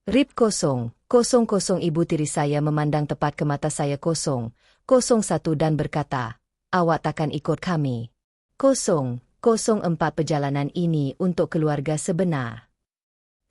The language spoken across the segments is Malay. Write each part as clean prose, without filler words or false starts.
Rip kosong, kosong kosong ibu tiri saya memandang tepat ke mata saya kosong, kosong satu dan berkata, awak takkan ikut kami. Kosong, kosong empat perjalanan ini untuk keluarga sebenar.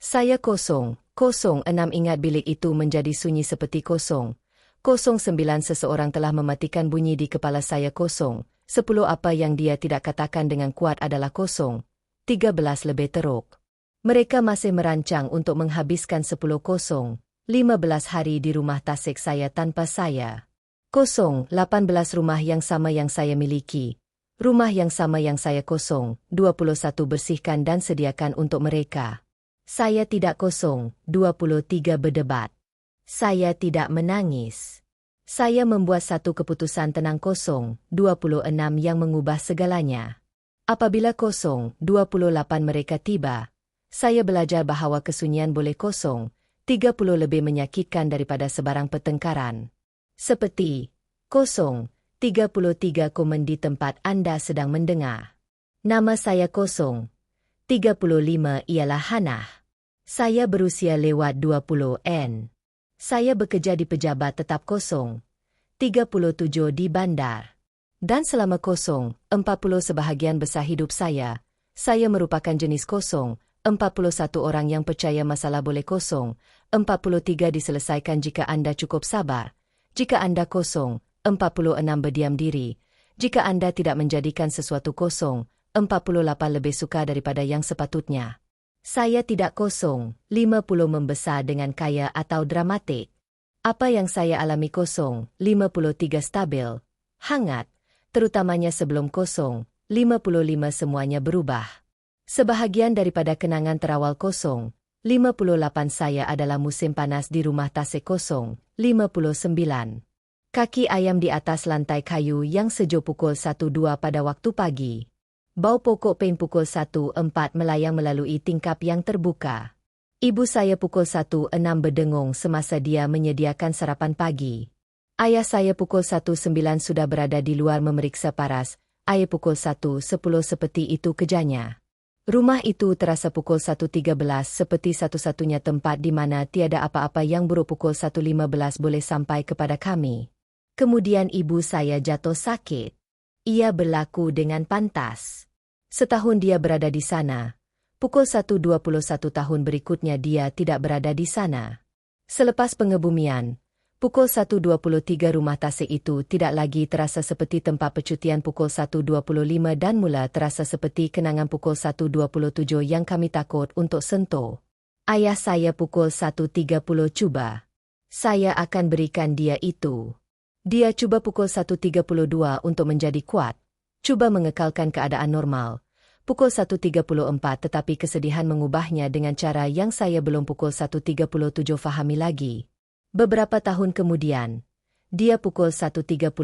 Saya kosong, kosong enam ingat bilik itu menjadi sunyi seperti kosong. Kosong sembilan seseorang telah mematikan bunyi di kepala saya kosong. 10 apa yang dia tidak katakan dengan kuat adalah kosong. 13 lebih teruk. Mereka masih merancang untuk menghabiskan 10 kosong. 15 hari di rumah tasik saya tanpa saya. Kosong, 18 rumah yang sama yang saya miliki. Rumah yang sama yang saya kosong. 21 bersihkan dan sediakan untuk mereka. Saya tidak kosong. 23 berdebat. Saya tidak menangis. Saya membuat satu keputusan tenang kosong. 26 yang mengubah segalanya. Apabila kosong, 28 mereka tiba. Saya belajar bahawa kesunyian boleh kosong, 30 lebih menyakitkan daripada sebarang pertengkaran. Seperti, kosong, 33 komen di tempat Anda sedang mendengar. Nama saya kosong. 35 ialah Hannah. Saya berusia lewat 20 N. Saya bekerja di pejabat tetap kosong. 37 di bandar. Dan selama kosong, 40 sebahagian besar hidup saya merupakan jenis kosong. 41 orang yang percaya masalah boleh kosong, 43 diselesaikan jika Anda cukup sabar. Jika Anda kosong, 46 berdiam diri. Jika Anda tidak menjadikan sesuatu kosong, 48 lebih suka daripada yang sepatutnya. Saya tidak kosong, 50 membesar dengan kaya atau dramatik. Apa yang saya alami kosong, 53 stabil, hangat, terutamanya sebelum kosong, 55 semuanya berubah. Sebahagian daripada kenangan terawal kosong, 58 saya adalah musim panas di rumah tasik kosong, 59. Kaki ayam di atas lantai kayu yang sejuk pukul 1.2 pada waktu pagi. Bau pokok pin pukul 1.4 melayang melalui tingkap yang terbuka. Ibu saya pukul 1.6 berdengung semasa dia menyediakan sarapan pagi. Ayah saya pukul 1.9 sudah berada di luar memeriksa paras, ayah pukul 1.10 seperti itu kerjanya. Rumah itu terasa pukul 1.13 seperti satu-satunya tempat di mana tiada apa-apa yang buruk pukul 1.15 boleh sampai kepada kami. Kemudian ibu saya jatuh sakit. Ia berlaku dengan pantas. Setahun dia berada di sana. Pukul 1.21 tahun berikutnya dia tidak berada di sana. Selepas pengebumian, pukul 1.23 rumah tasik itu tidak lagi terasa seperti tempat percutian pukul 1.25 dan mula terasa seperti kenangan pukul 1.27 yang kami takut untuk sentuh. Ayah saya pukul 1.30 cuba. Saya akan berikan dia itu. Dia cuba pukul 1.32 untuk menjadi kuat. Cuba mengekalkan keadaan normal. Pukul 1.34 tetapi kesedihan mengubahnya dengan cara yang saya belum pukul 1.37 fahami lagi. Beberapa tahun kemudian, dia pukul 1.39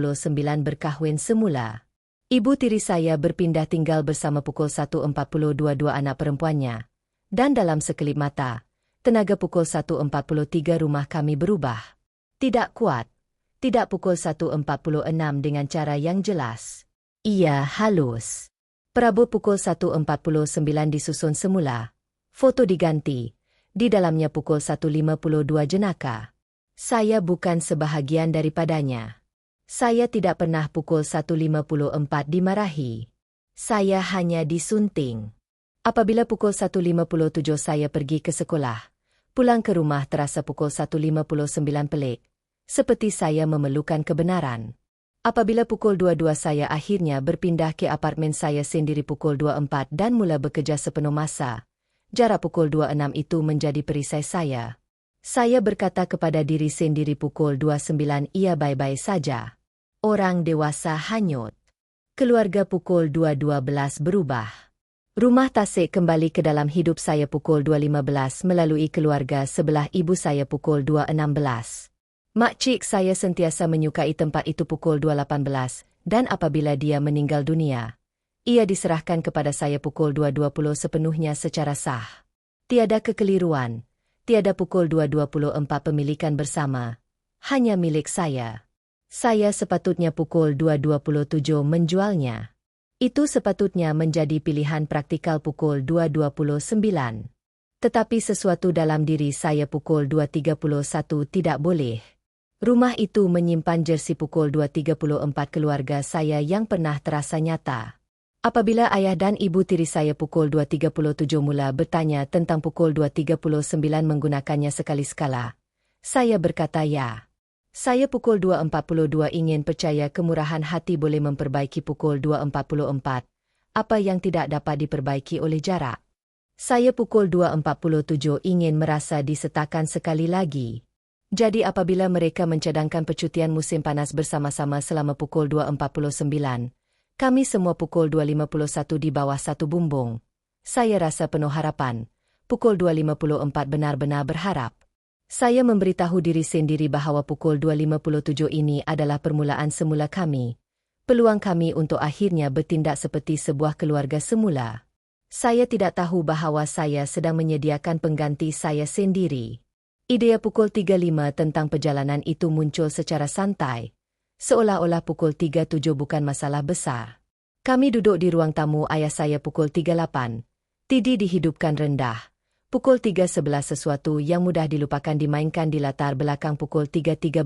berkahwin semula. Ibu tiri saya berpindah tinggal bersama pukul 1.42 dua anak perempuannya. Dan dalam sekelip mata, tenaga pukul 1.43 rumah kami berubah. Tidak kuat, tidak pukul 1.46 dengan cara yang jelas. Ia halus. Perabot pukul 1.49 disusun semula. Foto diganti. Di dalamnya pukul 1.52 jenaka. Saya bukan sebahagian daripadanya. Saya tidak pernah pukul 1.54 dimarahi. Saya hanya disunting. Apabila pukul 1.57 saya pergi ke sekolah, pulang ke rumah terasa pukul 1.59 pelik. Seperti saya memerlukan kebenaran. Apabila pukul 22 saya akhirnya berpindah ke apartemen saya sendiri pukul 24 dan mula bekerja sepenuh masa. Jarak pukul 26 itu menjadi perisai saya. Saya berkata kepada diri sendiri pukul 29 ia baik-baik saja. Orang dewasa hanyut. Keluarga pukul 2.12 berubah. Rumah tasik kembali ke dalam hidup saya pukul 2.15 melalui keluarga sebelah ibu saya pukul 2.16. Makcik saya sentiasa menyukai tempat itu pukul 2.18 dan apabila dia meninggal dunia, ia diserahkan kepada saya pukul 2.20 sepenuhnya secara sah. Tiada kekeliruan. Tiada pukul 2.24 pemilikan bersama. Hanya milik saya. Saya sepatutnya pukul 2.27 menjualnya. Itu sepatutnya menjadi pilihan praktikal pukul 2.29. Tetapi sesuatu dalam diri saya pukul 2.31 tidak boleh. Rumah itu menyimpan jersey pukul 2.34 keluarga saya yang pernah terasa nyata. Apabila ayah dan ibu tiri saya pukul 2.37 mula bertanya tentang pukul 2.39 menggunakannya sekali-sekala, saya berkata ya. Saya pukul 2.42 ingin percaya kemurahan hati boleh memperbaiki pukul 2.44, apa yang tidak dapat diperbaiki oleh jarak. Saya pukul 2.47 ingin merasa disertakan sekali lagi. Jadi apabila mereka mencadangkan percutian musim panas bersama-sama selama pukul 2.49, kami semua pukul 2.51 di bawah satu bumbung. Saya rasa penuh harapan. Pukul 2.54 benar-benar berharap. Saya memberitahu diri sendiri bahawa pukul 2.57 ini adalah permulaan semula kami. Peluang kami untuk akhirnya bertindak seperti sebuah keluarga semula. Saya tidak tahu bahawa saya sedang menyediakan pengganti saya sendiri. Idea pukul 3.5 tentang perjalanan itu muncul secara santai, seolah-olah pukul 3.7 bukan masalah besar. Kami duduk di ruang tamu ayah saya pukul 3.8. Tidi dihidupkan rendah. Pukul 3.11 sesuatu yang mudah dilupakan dimainkan di latar belakang pukul 3.13.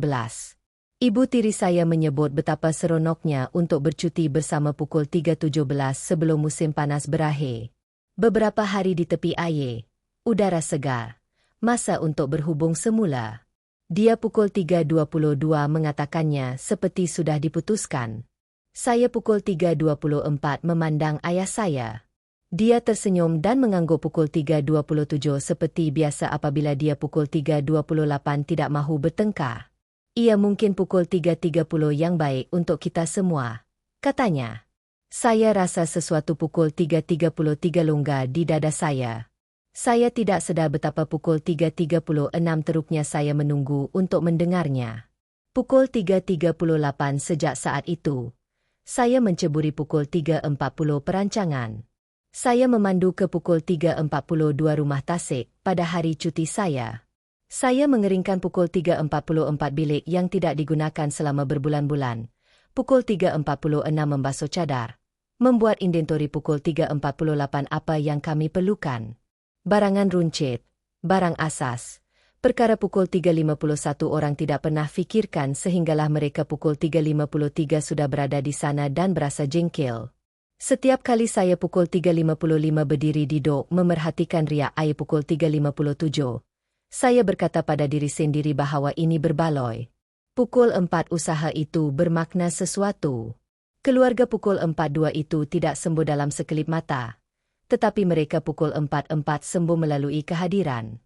Ibu tiri saya menyebut betapa seronoknya untuk bercuti bersama pukul 3.17 sebelum musim panas berakhir. Beberapa hari di tepi air, udara segar. Masa untuk berhubung semula. Dia pukul 3.22 mengatakannya seperti sudah diputuskan. Saya pukul 3.24 memandang ayah saya. Dia tersenyum dan mengangguk pukul 3.27 seperti biasa apabila dia pukul 3.28 tidak mahu bertengkar. Ia mungkin pukul 3.30 yang baik untuk kita semua, katanya. Saya rasa sesuatu pukul 3.33 longgar di dada saya. Saya tidak sedar betapa pukul 3.36 teruknya saya menunggu untuk mendengarnya. Pukul 3.38 sejak saat itu. Saya menceburi pukul 3.40 perancangan. Saya memandu ke pukul 3.42 rumah tasik pada hari cuti saya. Saya mengeringkan pukul 3.44 bilik yang tidak digunakan selama berbulan-bulan. Pukul 3.46 membasuh cadar. Membuat inventori pukul 3.48 apa yang kami perlukan. Barangan runcit, barang asas. Perkara pukul 3.51 orang tidak pernah fikirkan sehinggalah mereka pukul 3.53 sudah berada di sana dan berasa jengkel. Setiap kali saya pukul 3.55 berdiri di dok memerhatikan riak air pukul 3.57, saya berkata pada diri sendiri bahawa ini berbaloi. Pukul 4 usaha itu bermakna sesuatu. Keluarga pukul 4.2 itu tidak sembuh dalam sekelip mata. Tetapi mereka pukul 4.4 sembuh melalui kehadiran.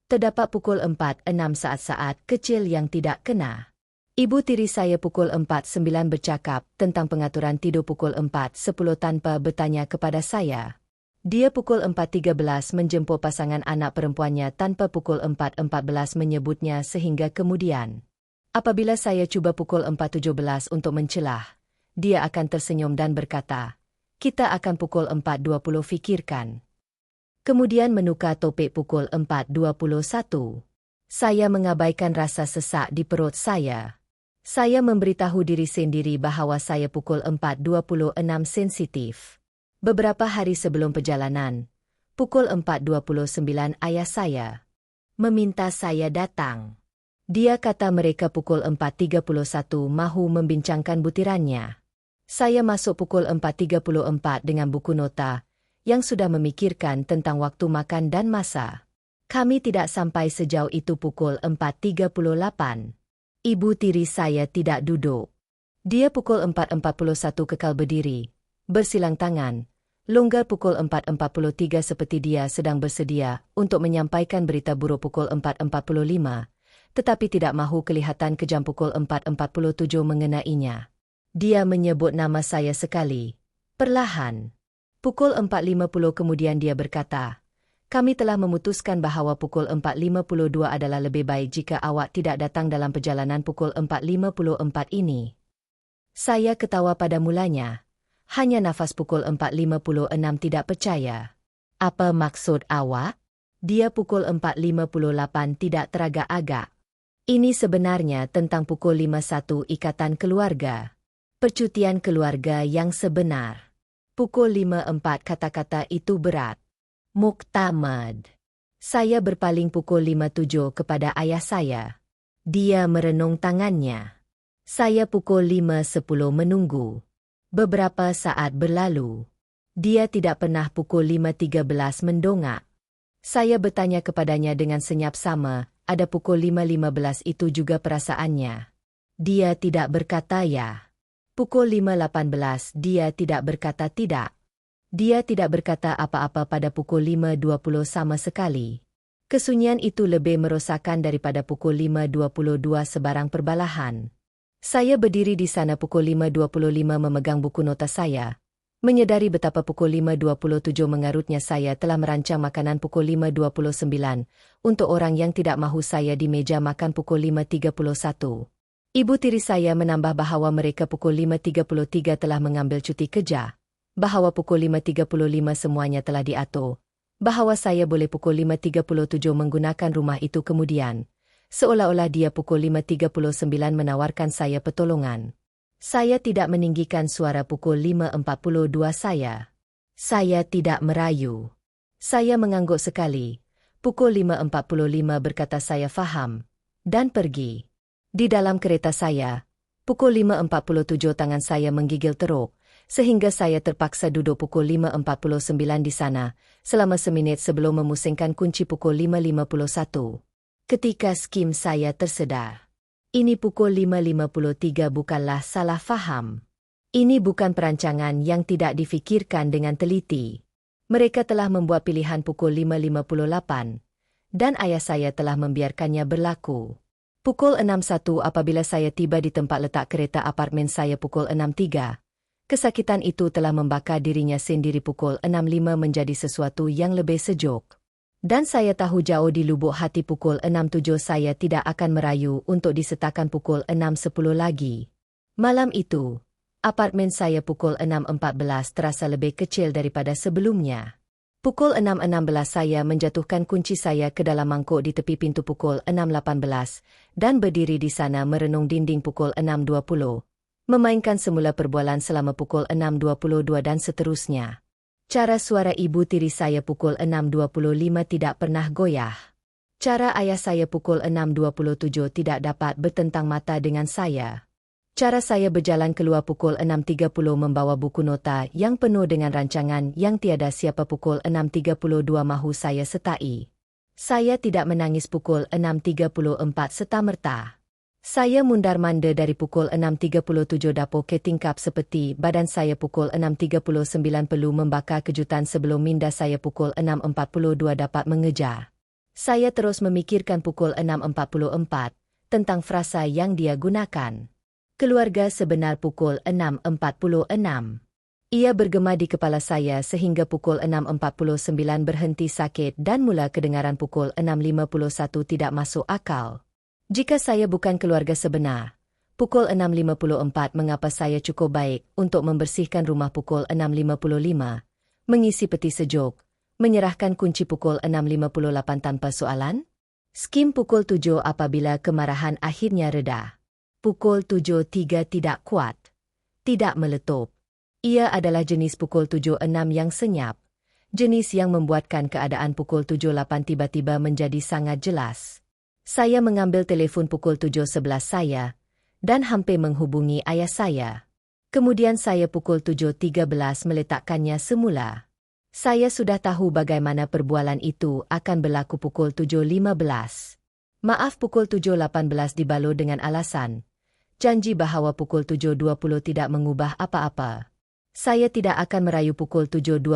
Terdapat pukul 4.6 saat-saat kecil yang tidak kena. Ibu tiri saya pukul 4.9 bercakap tentang pengaturan tidur pukul 4.10 tanpa bertanya kepada saya. Dia pukul 4.13 menjemput pasangan anak perempuannya tanpa pukul 4.14 menyebutnya sehingga kemudian. Apabila saya cuba pukul 4.17 untuk mencelah, dia akan tersenyum dan berkata, kita akan pukul 4.20 fikirkan. Kemudian menukar topik pukul 4.21. Saya mengabaikan rasa sesak di perut saya. Saya memberitahu diri sendiri bahawa saya pukul 4.26 sensitif. Beberapa hari sebelum perjalanan, pukul 4.29 ayah saya meminta saya datang. Dia kata mereka pukul 4.31 mahu membincangkan butirannya. Saya masuk pukul 4.34 dengan buku nota, yang sudah memikirkan tentang waktu makan dan masa. Kami tidak sampai sejauh itu pukul 4.38. Ibu tiri saya tidak duduk. Dia pukul 4.41 kekal berdiri, bersilang tangan, longgar pukul 4.43 seperti dia sedang bersedia untuk menyampaikan berita buruk pukul 4.45, tetapi tidak mahu kelihatan kejam pukul 4.47 mengenainya. Dia menyebut nama saya sekali, perlahan. Pukul 4.50 kemudian dia berkata, kami telah memutuskan bahawa pukul 4.52 adalah lebih baik jika awak tidak datang dalam perjalanan pukul 4.54 ini. Saya ketawa pada mulanya. Hanya nafas pukul 4.56 tidak percaya. Apa maksud awak? Dia pukul 4.58 tidak teragak-agak. Ini sebenarnya tentang pukul 51 ikatan keluarga. Percutian keluarga yang sebenar. Pukul 5.4 kata-kata itu berat. Muktamad. Saya berpaling pukul 5.07 kepada ayah saya. Dia merenung tangannya. Saya pukul 5.10 menunggu. Beberapa saat berlalu. Dia tidak pernah pukul 5.13 mendongak. Saya bertanya kepadanya dengan senyap sama, ada pukul 5.15 itu juga perasaannya. Dia tidak berkata ya. Pukul 5.18 dia tidak berkata tidak. Dia tidak berkata apa-apa pada pukul 5.20 sama sekali. Kesunyian itu lebih merosakkan daripada pukul 5.22 sebarang perbalahan. Saya berdiri di sana pukul 5.25 memegang buku nota saya. Menyadari betapa pukul 5.27 mengarutnya saya telah merancang makanan pukul 5.29 untuk orang yang tidak mahu saya di meja makan pukul 5.31. Ibu tiri saya menambah bahawa mereka pukul 5.33 telah mengambil cuti kerja, bahawa pukul 5.35 semuanya telah diatur, bahawa saya boleh pukul 5.37 menggunakan rumah itu kemudian. Seolah-olah dia pukul 5.39 menawarkan saya pertolongan. Saya tidak meninggikan suara pukul 5.42 saya. Saya tidak merayu. Saya mengangguk sekali. Pukul 5.45 berkata saya faham. Dan pergi. Di dalam kereta saya. Pukul 5.47 tangan saya menggigil teruk. Sehingga saya terpaksa duduk pukul 5.49 di sana. Selama seminit sebelum memusingkan kunci pukul 5.51. Ketika skim saya tersedar. Ini pukul 5.53 bukanlah salah faham. Ini bukan perancangan yang tidak difikirkan dengan teliti. Mereka telah membuat pilihan pukul 5.58. Dan ayah saya telah membiarkannya berlaku. Pukul 6.01 apabila saya tiba di tempat letak kereta apartemen saya pukul 6.03. Kesakitan itu telah membakar dirinya sendiri pukul 6.05 menjadi sesuatu yang lebih sejuk. Dan saya tahu jauh di lubuk hati pukul 6.07 saya tidak akan merayu untuk disertakan pukul 6.10 lagi. Malam itu, apartemen saya pukul 6.14 terasa lebih kecil daripada sebelumnya. Pukul 6.16 saya menjatuhkan kunci saya ke dalam mangkuk di tepi pintu pukul 6.18 dan berdiri di sana merenung dinding pukul 6.20. Memainkan semula perbualan selama pukul 6.22 dan seterusnya. Cara suara ibu tiri saya pukul 6.25 tidak pernah goyah. Cara ayah saya pukul 6.27 tidak dapat bertentang mata dengan saya. Cara saya berjalan keluar pukul 6.30 membawa buku nota yang penuh dengan rancangan yang tiada siapa pukul 6.32 mahu saya sertai. Saya tidak menangis pukul 6.34 serta-merta. Saya mundar-mandir dari pukul 6.37 dapur ke tingkap seperti badan saya pukul 6.39 perlu membakar kejutan sebelum minda saya pukul 6.42 dapat mengejar. Saya terus memikirkan pukul 6.44 tentang frasa yang dia gunakan. Keluarga sebenar pukul 6.46. Ia bergema di kepala saya sehingga pukul 6.49 berhenti sakit dan mula kedengaran pukul 6.51 tidak masuk akal. Jika saya bukan keluarga sebenar, pukul 6.54 mengapa saya cukup baik untuk membersihkan rumah pukul 6.55, mengisi peti sejuk, menyerahkan kunci pukul 6.58 tanpa soalan? Skim pukul 7 apabila kemarahan akhirnya reda. Pukul 7.03 tidak kuat. Tidak meletup. Ia adalah jenis pukul 7.06 yang senyap. Jenis yang membuatkan keadaan pukul 7.08 tiba-tiba menjadi sangat jelas. Saya mengambil telefon pukul 7.11 saya, dan hampir menghubungi ayah saya. Kemudian saya pukul 7.13 meletakkannya semula. Saya sudah tahu bagaimana perbualan itu akan berlaku pukul 7.15. Maaf pukul 7.18 dibalut dengan alasan. Janji bahawa pukul 7.20 tidak mengubah apa-apa. Saya tidak akan merayu pukul 7.22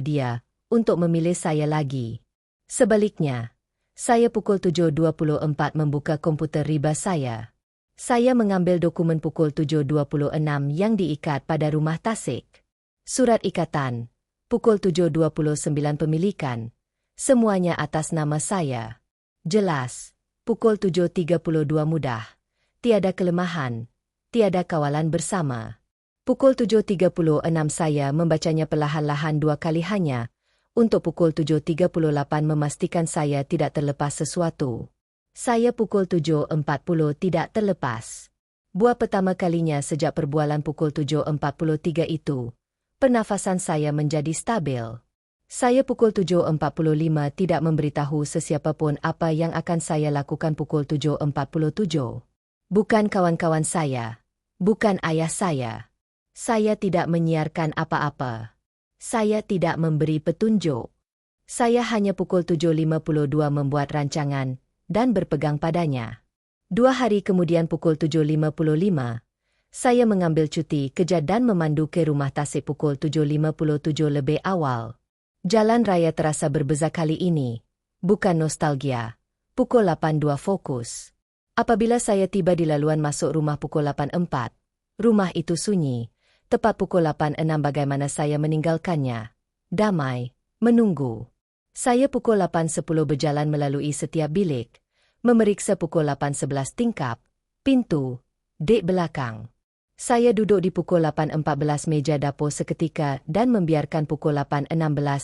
dia, untuk memilih saya lagi. Sebaliknya, saya pukul 7.24 membuka komputer riba saya. Saya mengambil dokumen pukul 7.26 yang diikat pada rumah tasik. Surat ikatan, pukul 7.29 pemilikan. Semuanya atas nama saya. Jelas, pukul 7.32 mudah. Tiada kelemahan, tiada kawalan bersama. Pukul 7.36 saya membacanya perlahan-lahan 2 kali hanya. Untuk pukul 7.38 memastikan saya tidak terlepas sesuatu. Saya pukul 7.40 tidak terlepas. Buat pertama kalinya sejak perbualan pukul 7.43 itu, pernafasan saya menjadi stabil. Saya pukul 7.45 tidak memberitahu sesiapa pun apa yang akan saya lakukan pukul 7.47. Bukan kawan-kawan saya. Bukan ayah saya. Saya tidak menyiarkan apa-apa. Saya tidak memberi petunjuk. Saya hanya pukul 7.52 membuat rancangan dan berpegang padanya. 2 hari kemudian pukul 7.55, saya mengambil cuti kerja dan memandu ke rumah Tasik pukul 7.57 lebih awal. Jalan raya terasa berbeza kali ini. Bukan nostalgia. Pukul 8.2 fokus. Apabila saya tiba di laluan masuk rumah pukul 8.04, rumah itu sunyi. Tepat pukul 8.06 bagaimana saya meninggalkannya. Damai, menunggu. Saya pukul 8.10 berjalan melalui setiap bilik. Memeriksa pukul 8.11 tingkap, pintu, dek belakang. Saya duduk di pukul 8.14 meja dapur seketika dan membiarkan pukul 8.16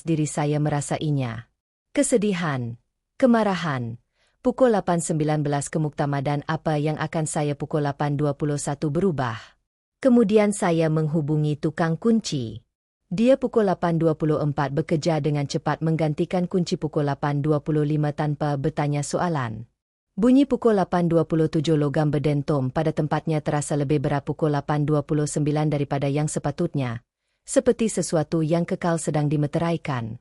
diri saya merasainya. Kesedihan, kemarahan, pukul 8.19 kemuktamadan apa yang akan saya pukul 8.21 berubah. Kemudian saya menghubungi tukang kunci. Dia pukul 8.24 bekerja dengan cepat menggantikan kunci pukul 8.25 tanpa bertanya soalan. Bunyi pukul 8.27 logam berdentum pada tempatnya terasa lebih berat pukul 8.29 daripada yang sepatutnya. Seperti sesuatu yang kekal sedang dimeteraikan.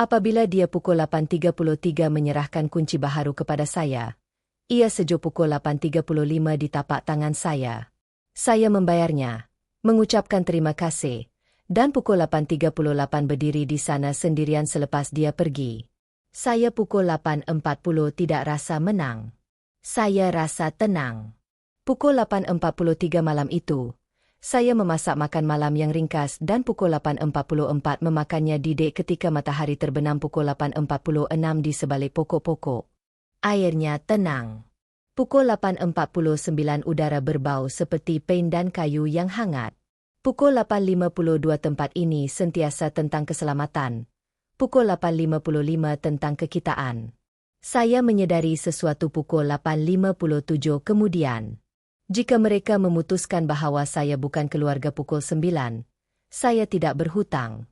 Apabila dia pukul 8.33 menyerahkan kunci baharu kepada saya, ia sejuk pukul 8.35 di tapak tangan saya. Saya membayarnya, mengucapkan terima kasih, dan pukul 8.38 berdiri di sana sendirian selepas dia pergi. Saya pukul 8.40 tidak rasa menang. Saya rasa tenang. Pukul 8.43 malam itu, saya memasak makan malam yang ringkas dan pukul 8.44 memakannya di dek ketika matahari terbenam pukul 8.46 di sebalik pokok-pokok. Airnya tenang. Pukul 8.49 udara berbau seperti pain dan kayu yang hangat. Pukul 8.52 tempat ini sentiasa tentang keselamatan. Pukul 8.55 tentang kekitaan. Saya menyadari sesuatu pukul 8.57 kemudian. Jika mereka memutuskan bahawa saya bukan keluarga pukul 9, saya tidak berhutang.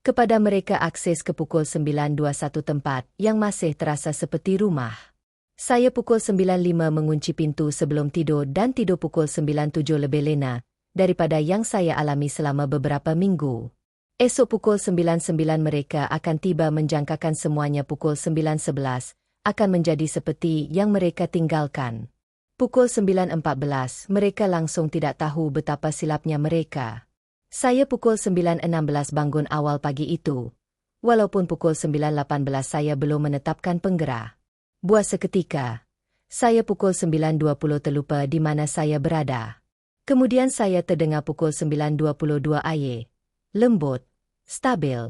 Kepada mereka akses ke pukul 9.21 tempat yang masih terasa seperti rumah. Saya pukul 9.05 mengunci pintu sebelum tidur dan tidur pukul 9.07 lebih lena daripada yang saya alami selama beberapa minggu. Esok pukul 9.09 mereka akan tiba menjangkakan semuanya pukul 9.11 akan menjadi seperti yang mereka tinggalkan. Pukul 9.14 mereka langsung tidak tahu betapa silapnya mereka. Saya pukul 9.16 bangun awal pagi itu. Walaupun pukul 9.18 saya belum menetapkan penggerak. Buat seketika, saya pukul 9.20 terlupa di mana saya berada. Kemudian saya terdengar pukul 9.22 air. Lembut, stabil,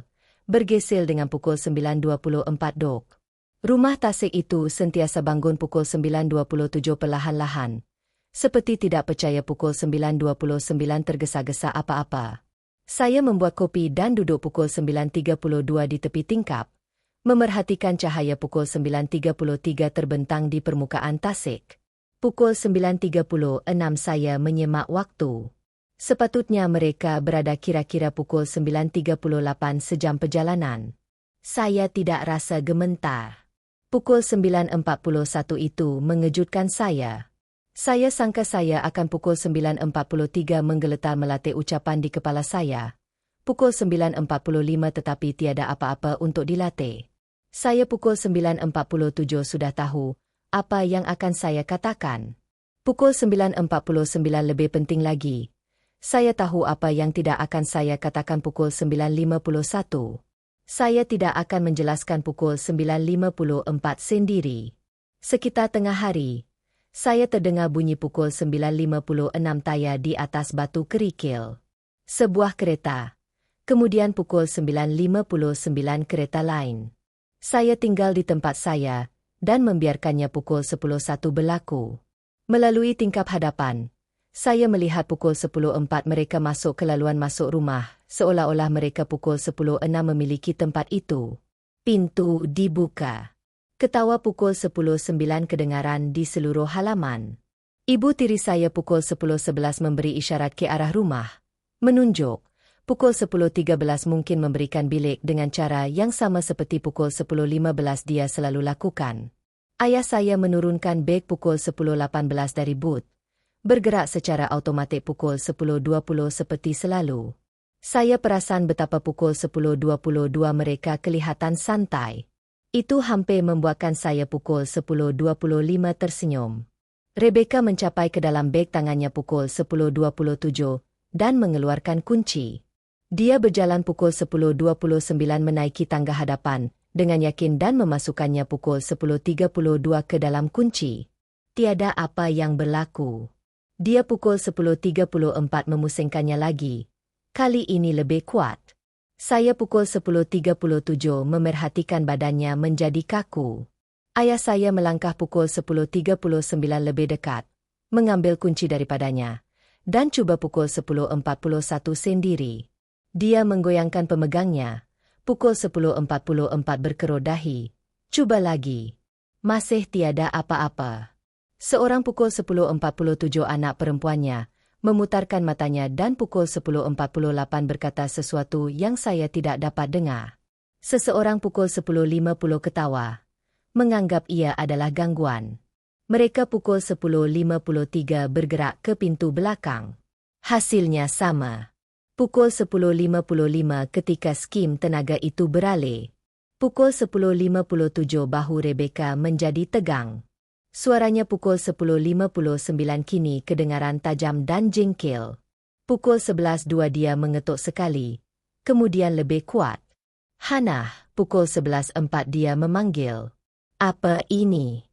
bergesil dengan pukul 9.24 dok. Rumah Tasik itu sentiasa bangun pukul 9.27 perlahan-lahan. Seperti tidak percaya pukul 9.29 tergesa-gesa apa-apa. Saya membuat kopi dan duduk pukul 9.32 di tepi tingkap. Memerhatikan cahaya pukul 9.33 terbentang di permukaan Tasik. Pukul 9.36 saya menyemak waktu. Sepatutnya mereka berada kira-kira pukul 9.38 sejam perjalanan. Saya tidak rasa gementar. Pukul 9.41 itu mengejutkan saya. Saya sangka saya akan pukul 9.43 menggeletar melatih ucapan di kepala saya. Pukul 9.45 tetapi tiada apa-apa untuk dilatih. Saya pukul 9.47 sudah tahu apa yang akan saya katakan. Pukul 9.49 lebih penting lagi. Saya tahu apa yang tidak akan saya katakan pukul 9.51. Saya tidak akan menjelaskan pukul 9.54 sendiri. Sekitar tengah hari, saya terdengar bunyi pukul 9.56 tayar di atas batu kerikil. Sebuah kereta. Kemudian pukul 9.59 kereta lain. Saya tinggal di tempat saya dan membiarkannya pukul 10.01 berlaku. Melalui tingkap hadapan, saya melihat pukul 10.04 mereka masuk ke laluan masuk rumah, seolah-olah mereka pukul 10.06 memiliki tempat itu. Pintu dibuka. Ketawa pukul 10.09 kedengaran di seluruh halaman. Ibu tiri saya pukul 10.11 memberi isyarat ke arah rumah. Menunjuk. Pukul 10.13 mungkin memberikan bilik dengan cara yang sama seperti pukul 10.15 dia selalu lakukan. Ayah saya menurunkan beg pukul 10.18 dari booth, bergerak secara automatik pukul 10.20 seperti selalu. Saya perasan betapa pukul 10.22 mereka kelihatan santai. Itu hampir membuatkan saya pukul 10.25 tersenyum. Rebecca mencapai ke dalam beg tangannya pukul 10.27 dan mengeluarkan kunci. Dia berjalan pukul 10.29 menaiki tangga hadapan, dengan yakin dan memasukkannya pukul 10.32 ke dalam kunci. Tiada apa yang berlaku. Dia pukul 10.34 memusingkannya lagi. Kali ini lebih kuat. Saya pukul 10.37 memerhatikan badannya menjadi kaku. Ayah saya melangkah pukul 10.39 lebih dekat, mengambil kunci daripadanya, dan cuba pukul 10.41 sendiri. Dia menggoyangkan pemegangnya. Pukul 10.44 berkerut dahi. Cuba lagi. Masih tiada apa-apa. Seorang pukul 10.47 anak perempuannya memutarkan matanya dan pukul 10.48 berkata sesuatu yang saya tidak dapat dengar. Seseorang pukul 10.50 ketawa, menganggap ia adalah gangguan. Mereka pukul 10.53 bergerak ke pintu belakang. Hasilnya sama. Pukul 10.55 ketika skim tenaga itu beralih. Pukul 10.57 bahu Rebecca menjadi tegang. Suaranya pukul 10.59 kini kedengaran tajam dan jengkel. Pukul 11.02 dia mengetuk sekali, kemudian lebih kuat. Hannah, pukul 11.04 dia memanggil. Apa ini?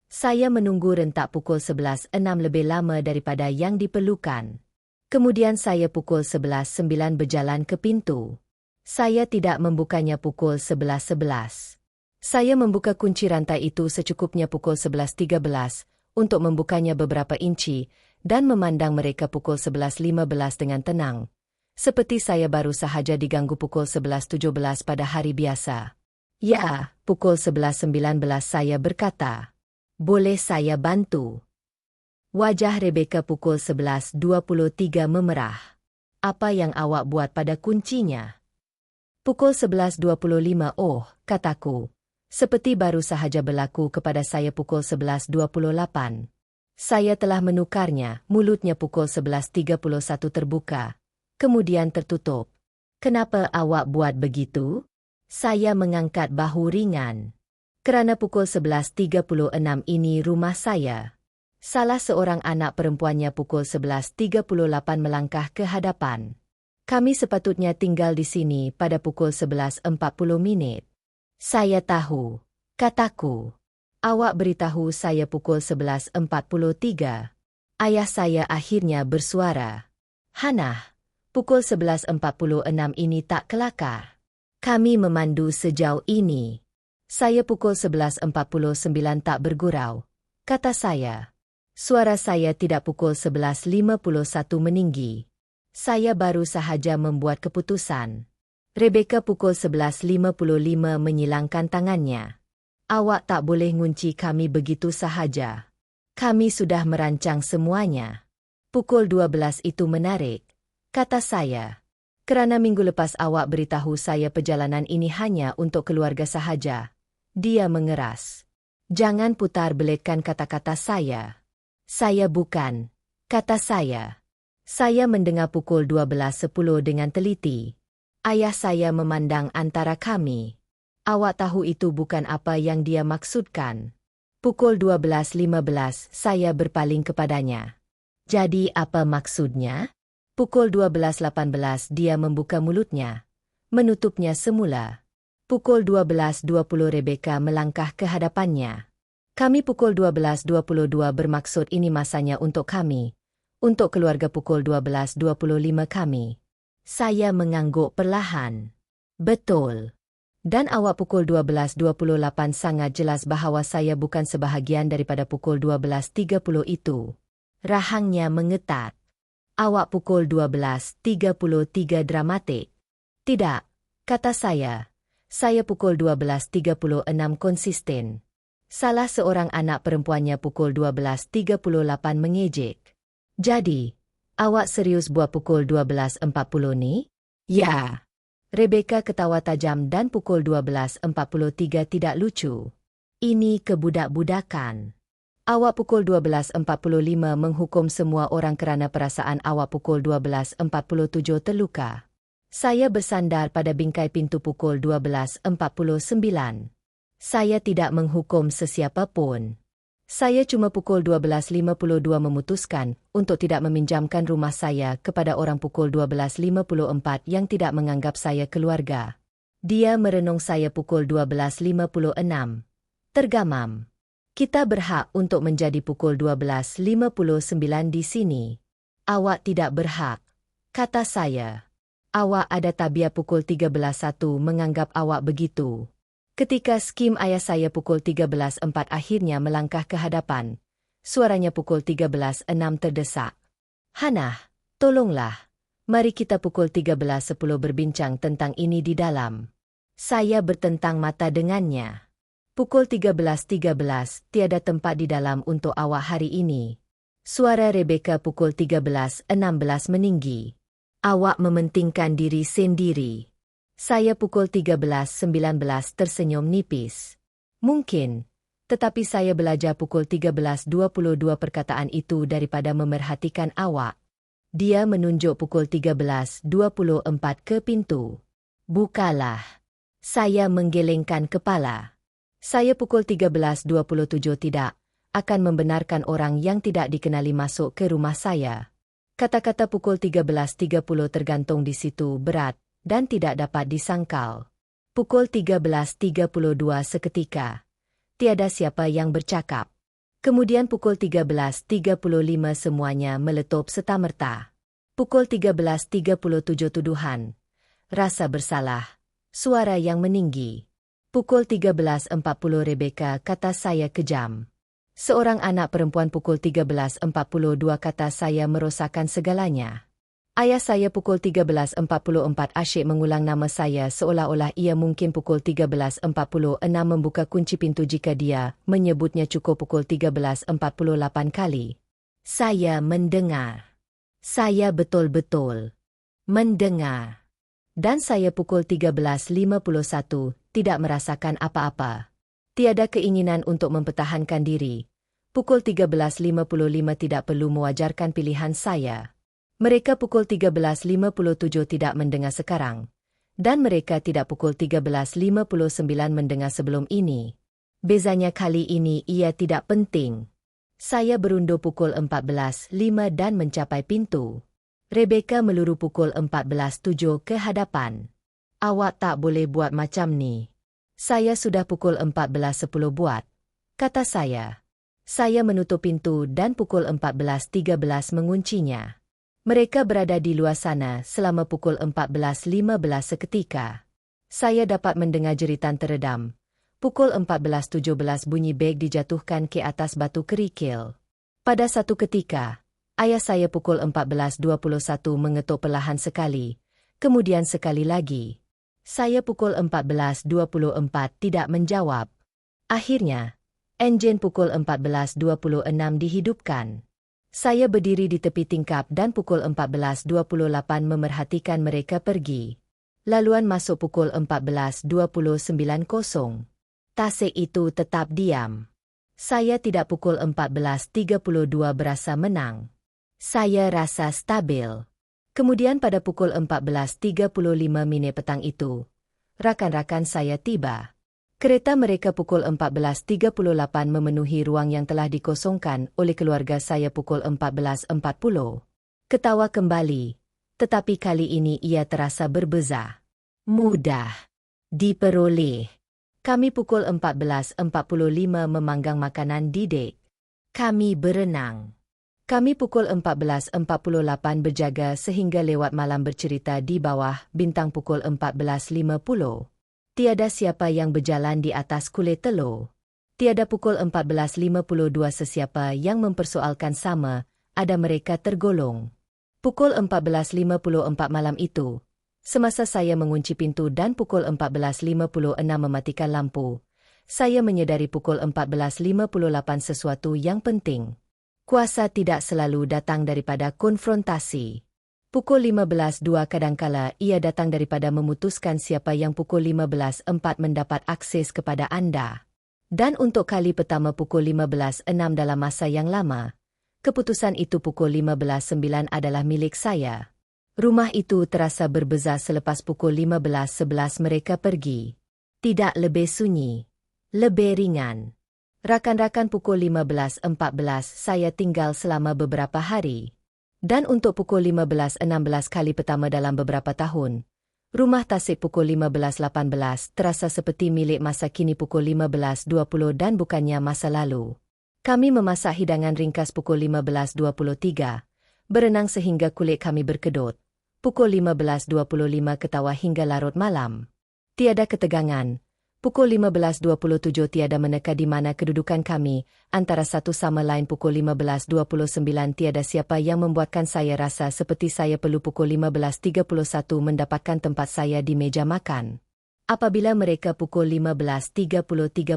Saya menunggu rentak pukul 11.06 lebih lama daripada yang diperlukan. Kemudian saya pukul 11.09 berjalan ke pintu. Saya tidak membukanya pukul 11.11. Saya membuka kunci rantai itu secukupnya pukul 11.13 untuk membukanya beberapa inci dan memandang mereka pukul 11.15 dengan tenang. Seperti saya baru sahaja diganggu pukul 11.17 pada hari biasa. Ya, pukul 11.19 saya berkata. Boleh saya bantu? Wajah Rebecca pukul 11.23 memerah. Apa yang awak buat pada kuncinya? Pukul 11.25 oh, kataku. Seperti baru sahaja berlaku kepada saya pukul 11.28. Saya telah menukarnya, mulutnya pukul 11.31 terbuka. Kemudian tertutup. Kenapa awak buat begitu? Saya mengangkat bahu ringan. Kerana pukul 11.36 ini rumah saya. Salah seorang anak perempuannya pukul 11.38 melangkah ke hadapan. Kami sepatutnya tinggal di sini pada pukul 11.40 minit. Saya tahu, kataku. Awak beritahu saya pukul 11.43. Ayah saya akhirnya bersuara. Hannah, pukul 11.46 ini tak kelakar. Kami memandu sejauh ini. Saya pukul 11.49 tak bergurau, kata saya. Suara saya tidak pukul 11.51 meninggi. Saya baru sahaja membuat keputusan. Rebecca pukul 11.55 menyilangkan tangannya. Awak tak boleh ngunci kami begitu sahaja. Kami sudah merancang semuanya. Pukul 12 itu menarik, kata saya. Kerana minggu lepas awak beritahu saya perjalanan ini hanya untuk keluarga sahaja. Dia mengeras. Jangan putar belikkan kata-kata saya. Saya bukan, kata saya. Saya mendengar pukul 12.10 dengan teliti. Ayah saya memandang antara kami. Awak tahu itu bukan apa yang dia maksudkan. Pukul 12.15 saya berpaling kepadanya. Jadi apa maksudnya? Pukul 12.18 dia membuka mulutnya, menutupnya semula. Pukul 12.20 Rebecca melangkah ke hadapannya. Kami pukul 12.22 bermaksud ini masanya untuk kami. Untuk keluarga pukul 12.25 kami. Saya mengangguk perlahan. Betul. Dan awak pukul 12.28 sangat jelas bahawa saya bukan sebahagian daripada pukul 12.30 itu. Rahangnya mengetat. Awak pukul 12.33 dramatik. Tidak, kata saya. Saya pukul 12.36 konsisten. Salah seorang anak perempuannya pukul 12.38 mengejek. Jadi, Awak serius buat pukul 12.40 ni? Ya. Rebecca ketawa tajam dan pukul 12.43 tidak lucu. Ini kebudak-budakan. Awak pukul 12.45 menghukum semua orang kerana perasaan awak pukul 12.47 terluka. Saya bersandar pada bingkai pintu pukul 12.49. Saya tidak menghukum sesiapa pun. Saya cuma pukul 12.52 memutuskan untuk tidak meminjamkan rumah saya kepada orang pukul 12.54 yang tidak menganggap saya keluarga. Dia merenung saya pukul 12.56. Tergamam. Kita berhak untuk menjadi pukul 12.59 di sini. Awak tidak berhak, kata saya. Awak ada tabiat pukul 13.1 menganggap awak begitu. Ketika skim ayah saya pukul 13.4 akhirnya melangkah ke hadapan, suaranya pukul 13.6 terdesak. Hannah, tolonglah. Mari kita pukul 13.10 berbincang tentang ini di dalam. Saya bertentang mata dengannya. Pukul 13.13, tiada tempat di dalam untuk awak hari ini. Suara Rebecca pukul 13.16 meninggi. Awak mementingkan diri sendiri. Saya pukul 13.19 tersenyum nipis. Mungkin, tetapi saya belajar pukul 13.22 perkataan itu daripada memerhatikan awak. Dia menunjuk pukul 13.24 ke pintu. Bukalah. Saya menggelengkan kepala. Saya pukul 13.27 tidak akan membenarkan orang yang tidak dikenali masuk ke rumah saya. Kata-kata pukul 13.30 tergantung di situ berat dan tidak dapat disangkal. Pukul 13.32 seketika. Tiada siapa yang bercakap. Kemudian pukul 13.35 semuanya meletup serta-merta. Pukul 13.37 tuduhan. Rasa bersalah. Suara yang meninggi. Pukul 13.40 Rebecca kata saya kejam. Seorang anak perempuan pukul 13.42 kata saya merosakkan segalanya. Ayah saya pukul 13.44 asyik mengulang nama saya seolah-olah ia mungkin pukul 13.46 membuka kunci pintu jika dia menyebutnya cukup pukul 13.48 kali. Saya mendengar. Saya betul-betul mendengar. Dan saya pukul 13.51 tidak merasakan apa-apa. Tiada keinginan untuk mempertahankan diri. Pukul 13.55 tidak perlu mewajarkan pilihan saya. Mereka pukul 13.57 tidak mendengar sekarang. Dan mereka tidak pukul 13.59 mendengar sebelum ini. Bezanya kali ini ia tidak penting. Saya berundur pukul 14.05 dan mencapai pintu. Rebecca meluru pukul 14.07 ke hadapan. Awak tak boleh buat macam ni. Saya sudah pukul 14.10 buat, kata saya. Saya menutup pintu dan pukul 14.13 menguncinya. Mereka berada di luar sana selama pukul 14.15 seketika. Saya dapat mendengar jeritan teredam. Pukul 14.17 bunyi beg dijatuhkan ke atas batu kerikil. Pada satu ketika, ayah saya pukul 14.21 mengetuk perlahan sekali, kemudian sekali lagi. Saya pukul 14.24 tidak menjawab. Akhirnya, enjin pukul 14.26 dihidupkan. Saya berdiri di tepi tingkap dan pukul 14.28 memerhatikan mereka pergi. Laluan masuk pukul 14.29. Tasik itu tetap diam. Saya tidak pukul 14.32 berasa menang. Saya rasa stabil. Kemudian pada pukul 14.35 petang itu, rakan-rakan saya tiba. Kereta mereka pukul 14.38 memenuhi ruang yang telah dikosongkan oleh keluarga saya pukul 14.40. Ketawa kembali, tetapi kali ini ia terasa berbeza. Mudah diperoleh. Kami pukul 14.45 memanggang makanan di dek. Kami berenang. Kami pukul 14.48 berjaga sehingga lewat malam bercerita di bawah bintang pukul 14.50. Tiada siapa yang berjalan di atas kulit telur. Tiada pukul 14.52 sesiapa yang mempersoalkan sama, ada mereka tergolong. Pukul 14.54 malam itu, semasa saya mengunci pintu dan pukul 14.56 mematikan lampu, saya menyedari pukul 14.58 sesuatu yang penting. Kuasa tidak selalu datang daripada konfrontasi. Pukul 15.02 kadangkala ia datang daripada memutuskan siapa yang pukul 15.04 mendapat akses kepada anda. Dan untuk kali pertama pukul 15.06 dalam masa yang lama, keputusan itu pukul 15.09 adalah milik saya. Rumah itu terasa berbeza selepas pukul 15.11 mereka pergi. Tidak lebih sunyi, lebih ringan. Rakan-rakan pukul 15.14 saya tinggal selama beberapa hari. Dan untuk pukul 15.16 kali pertama dalam beberapa tahun, rumah Tasik pukul 15.18 terasa seperti milik masa kini pukul 15.20 dan bukannya masa lalu. Kami memasak hidangan ringkas pukul 15.23, berenang sehingga kulit kami berkedut. Pukul 15.25 ketawa hingga larut malam. Tiada ketegangan. Pukul 15.27 tiada meneka di mana kedudukan kami, antara satu sama lain pukul 15.29 tiada siapa yang membuatkan saya rasa seperti saya perlu pukul 15.31 mendapatkan tempat saya di meja makan. Apabila mereka pukul 15.33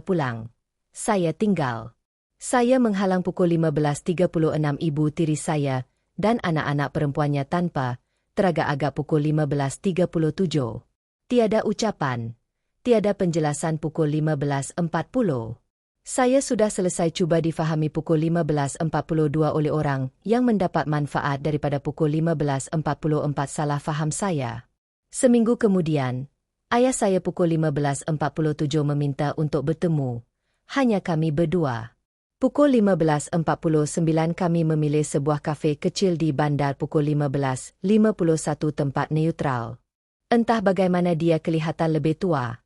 pulang, saya tinggal. Saya menghalang pukul 15.36 ibu tiri saya dan anak-anak perempuannya tanpa teragak-agak pukul 15.37. Tiada ucapan, tiada penjelasan pukul 15.40. Saya sudah selesai cuba difahami pukul 15.42 oleh orang yang mendapat manfaat daripada pukul 15.44 salah faham saya. Seminggu kemudian, ayah saya pukul 15.47 meminta untuk bertemu. Hanya kami berdua. Pukul 15.49 kami memilih sebuah kafe kecil di bandar pukul 15.51 tempat neutral. Entah bagaimana dia kelihatan lebih tua.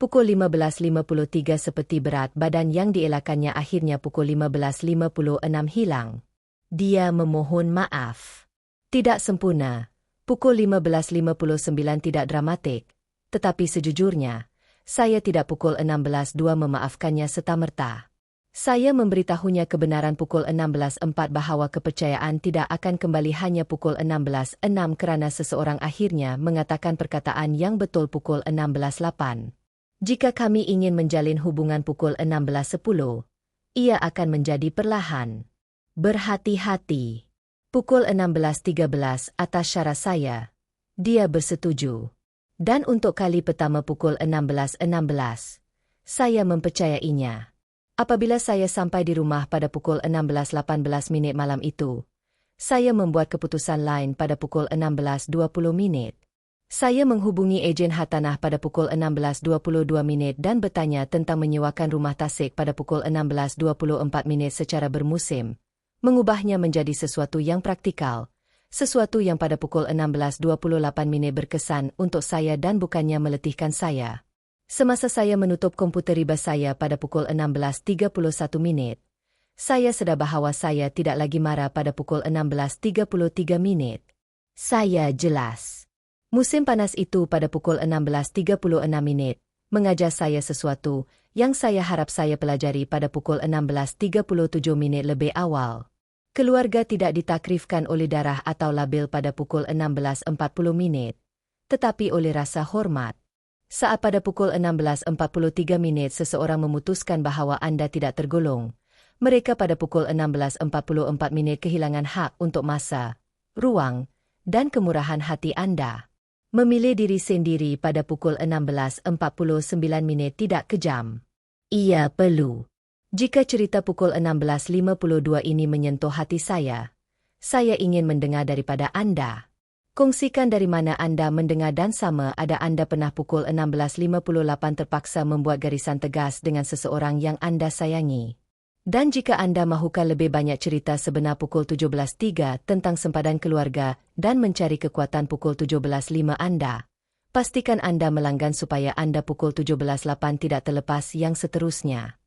Pukul 15.53 seperti berat badan yang dielakkannya akhirnya pukul 15.56 hilang. Dia memohon maaf. Tidak sempurna. Pukul 15.59 tidak dramatik. Tetapi sejujurnya, saya tidak pukul 16.02 memaafkannya serta-merta. Saya memberitahunya kebenaran pukul 16.04 bahwa kepercayaan tidak akan kembali hanya pukul 16.06 kerana seseorang akhirnya mengatakan perkataan yang betul pukul 16.08. Jika kami ingin menjalin hubungan pukul 16.10, ia akan menjadi perlahan. Berhati-hati. Pukul 16.13 atas syarat saya. Dia bersetuju. Dan untuk kali pertama pukul 16.16, saya mempercayainya. Apabila saya sampai di rumah pada pukul 16.18 malam itu, saya membuat keputusan lain pada pukul 16.20. Saya menghubungi ejen hartanah pada pukul 16.22 dan bertanya tentang menyewakan rumah Tasik pada pukul 16.24 secara bermusim, mengubahnya menjadi sesuatu yang praktikal, sesuatu yang pada pukul 16.28 berkesan untuk saya dan bukannya meletihkan saya. Semasa saya menutup komputer riba saya pada pukul 16.31, saya sedar bahawa saya tidak lagi marah pada pukul 16.33. Saya jelas. Musim panas itu pada pukul 16.36 mengajar saya sesuatu yang saya harap saya pelajari pada pukul 16.37 lebih awal. Keluarga tidak ditakrifkan oleh darah atau label pada pukul 16.40, tetapi oleh rasa hormat. Saat pada pukul 16.43 seseorang memutuskan bahawa anda tidak tergolong, mereka pada pukul 16.44 kehilangan hak untuk masa, ruang, dan kemurahan hati anda. Memilih diri sendiri pada pukul 16.49 tidak kejam. Ia perlu. Jika cerita pukul 16.52 ini menyentuh hati saya ingin mendengar daripada anda. Kongsikan dari mana anda mendengar dan sama ada anda pernah pukul 16.58 terpaksa membuat garisan tegas dengan seseorang yang anda sayangi. Dan jika anda mahukan lebih banyak cerita sebenar pukul 17.03 tentang sempadan keluarga dan mencari kekuatan pukul 17.05 anda, pastikan anda melanggan supaya anda pukul 17.08 tidak terlepas yang seterusnya.